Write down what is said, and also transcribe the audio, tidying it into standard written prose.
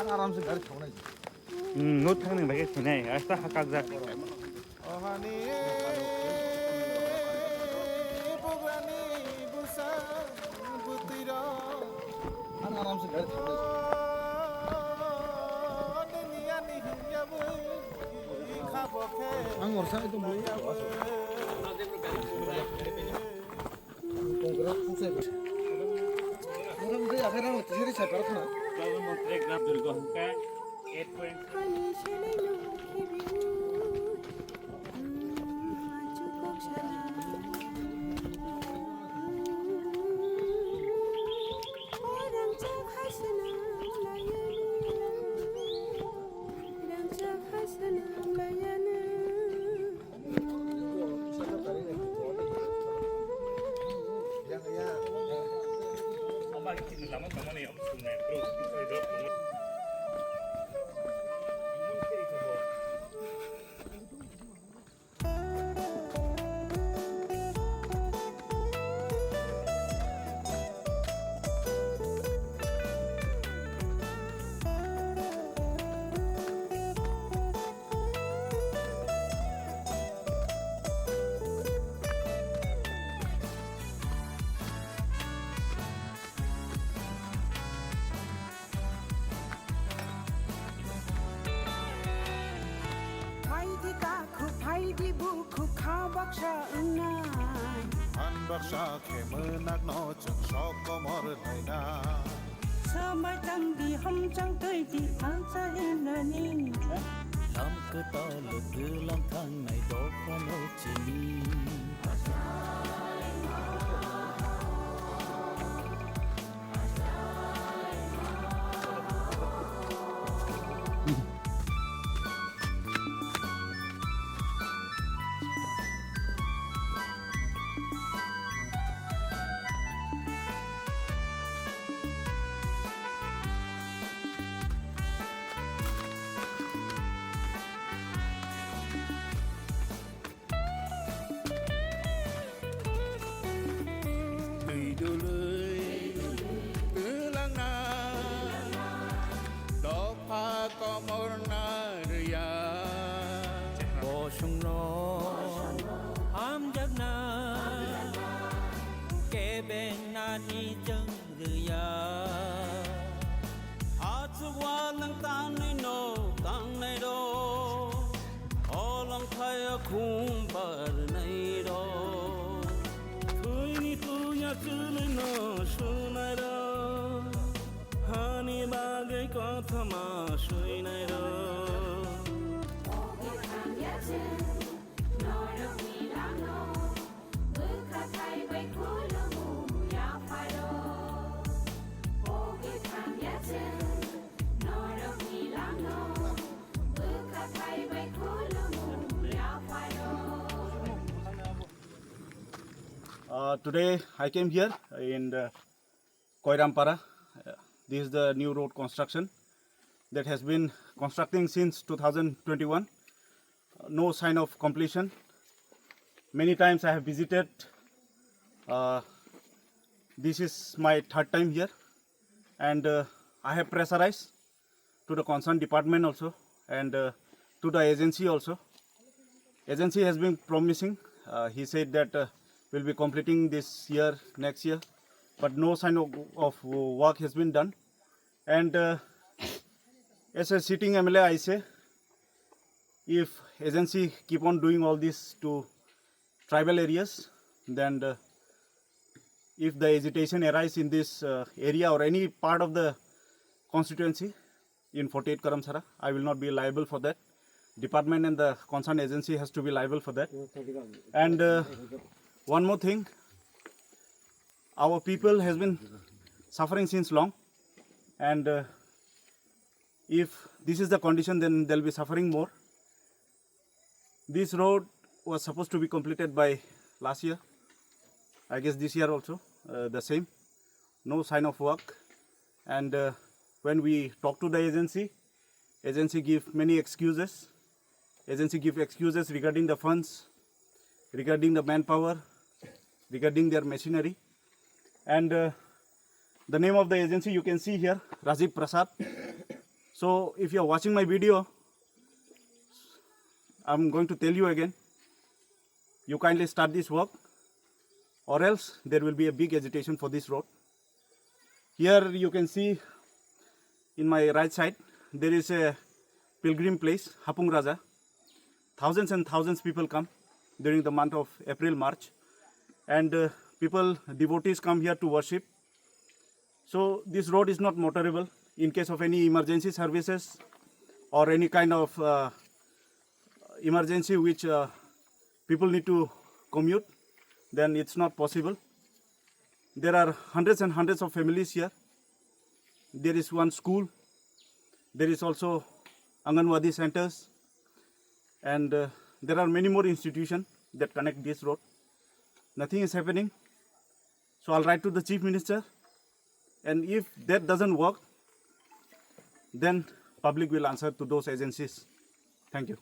आरामसे गाड़ी थांनाय नो थांनो बागे थिनाय आस्ता हाकाक जा अहानि बगानि बुसा बुतिरा आरामसे गाड़ी थांनाय दुनिया नि हियाबो खाबखे आं हरसा एकदम बै कंक्रीट फुसाय मथा आखाइ रानो तिरि साइपार खाना प्रधानमंत्री ग्राफ दुर्ग हमका 8 an baksa kemenak no chung sok komor naina Samai tang di hom chang tơi di an sa hin na ning Nam cơ to lực cứ lang thang này đó qua nô chỉ đi đưa lưới cứ lang na đó pha có mor na ria Bò sông nó am jak na ke ben na ni chang ru ya a chu wa nang tan nei no tang nei do o lang thai a khum bar nei do thui ni tu nya chu nei no su nei do hani ba gai ko thama sui nei do Today I came here in Koirampara. This is the new road construction that has been constructing since 2021. No sign of completion. Many times I have visited. This is my third time here, and I have pressurized to the concerned department also and to the agency also. Agency has been promising. He said that we'll be completing this year, next year, but no sign of work has been done. And as a sitting MLA, I say, if agency keep on doing all this to tribal areas, then if the agitation arises in this area or any part of the constituency in 48 Karamsara, I will not be liable for that. Department and the concerned agency has to be liable for that. And one more thing, our people has been suffering since long, and if this is the condition, then they'll be suffering more. This road was supposed to be completed by last year. I guess this year also the same. No sign of work. And when we talk to the agency give many excuses. Agency give excuses regarding the funds, regarding the manpower, regarding their machinery. And the name of the agency you can see here, Rajiv Prasad. So if you are watching my video, I'm going to tell you again, you kindly start this work, or else there will be a big agitation for this road. Here you can see in my right side, there is a pilgrim place, Hapung Raja. Thousands and thousands people come during the month of April, March. And devotees come here to worship. So this road is not motorable. In case of any emergency services or any kind of emergency which people need to commute, then it's not possible. There are hundreds and hundreds of families here. There is one school. There is also Anganwadi centers. And there are many more institutions that connect this road. Nothing is happening. So I'll write to the Chief Minister. And if that doesn't work, then public will answer to those agencies. Thank you.